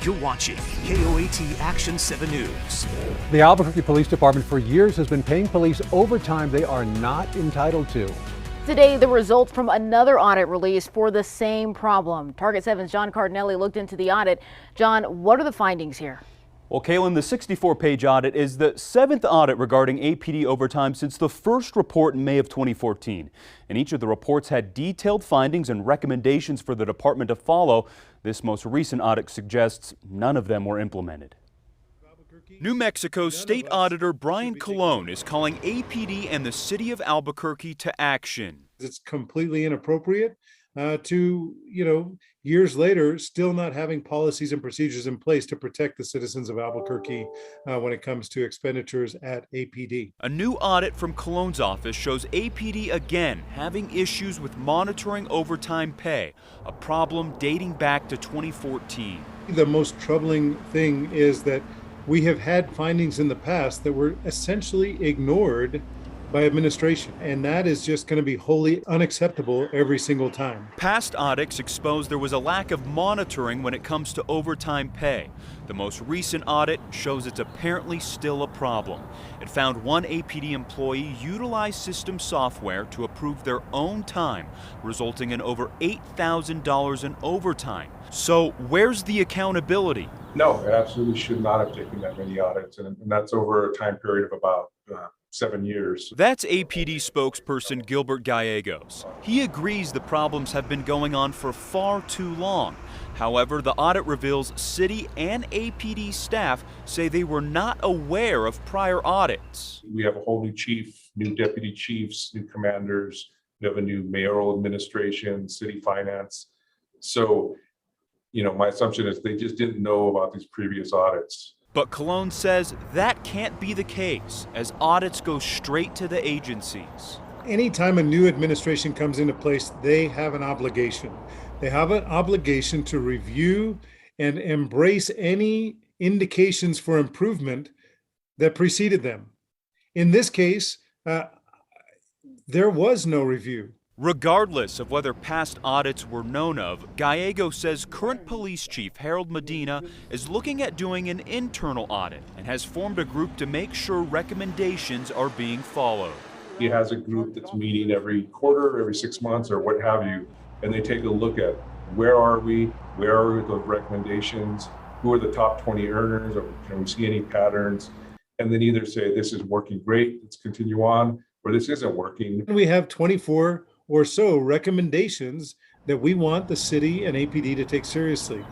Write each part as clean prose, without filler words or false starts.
You're watching KOAT Action 7 News. The Albuquerque Police Department for years has been paying police overtime they are not entitled to. Today, the results from another audit released for the same problem. Target 7's John Cardinelli looked into the audit. John, what are the findings here? Well, Kaylin, the 64-page audit is the 7th audit regarding APD overtime since the first report in May of 2014. And each of the reports had detailed findings and recommendations for the department to follow. This most recent audit suggests none of them were implemented. New Mexico's state auditor Brian Colon is calling APD and the city of Albuquerque to action. It's completely inappropriate to, years later, still not having policies and procedures in place to protect the citizens of Albuquerque when it comes to expenditures at APD. A new audit from Colon's office shows APD again having issues with monitoring overtime pay, a problem dating back to 2014. The most troubling thing is that we have had findings in the past that were essentially ignored by administration, and that is just going to be wholly unacceptable every single time. Past audits exposed there was a lack of monitoring when it comes to overtime pay. The most recent audit shows it's apparently still a problem. It found one APD employee utilized system software to approve their own time, resulting in over $8,000 in overtime. So where's the accountability? No, it absolutely should not have taken that many audits, and that's over a time period of about 7 years. That's APD spokesperson Gilbert Gallegos. He agrees the problems have been going on for far too long. However, the audit reveals city and APD staff say they were not aware of prior audits. We have a whole new chief, new deputy chiefs, new commanders. We have a new mayoral administration, city finance. So, my assumption is they just didn't know about these previous audits. But Colon says that can't be the case, as audits go straight to the agencies. Anytime a new administration comes into place, they have an obligation. They have an obligation to review and embrace any indications for improvement that preceded them. In this case, there was no review. Regardless of whether past audits were known of, Gallego says current police chief Harold Medina is looking at doing an internal audit and has formed a group to make sure recommendations are being followed. He has a group that's meeting every quarter, every 6 months, or what have you, and they take a look at where are we with those recommendations, who are the top 20 earners, or can we see any patterns, and then either say this is working great, let's continue on, or this isn't working. We have 24 or so recommendations that we want the city and APD to take seriously.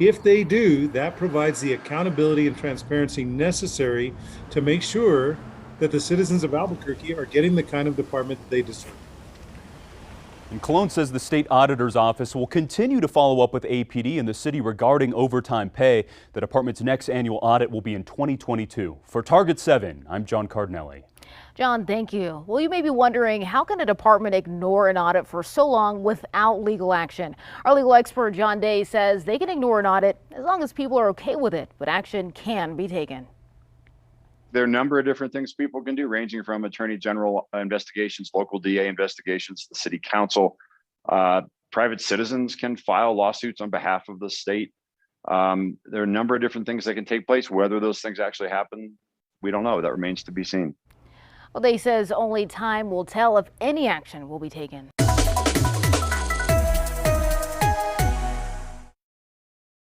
If they do, that provides the accountability and transparency necessary to make sure that the citizens of Albuquerque are getting the kind of department that they deserve. And Colon says the state auditor's office will continue to follow up with APD and the city regarding overtime pay. The department's next annual audit will be in 2022. For Target 7, I'm John Cardinelli. John, thank you. Well, you may be wondering, how can a department ignore an audit for so long without legal action? Our legal expert, John Day, says they can ignore an audit as long as people are okay with it, but action can be taken. There are a number of different things people can do, ranging from attorney general investigations, local DA investigations, the city council. Private citizens can file lawsuits on behalf of the state. There are a number of different things that can take place. Whether those things actually happen, we don't know. That remains to be seen. Well, Day says only time will tell if any action will be taken.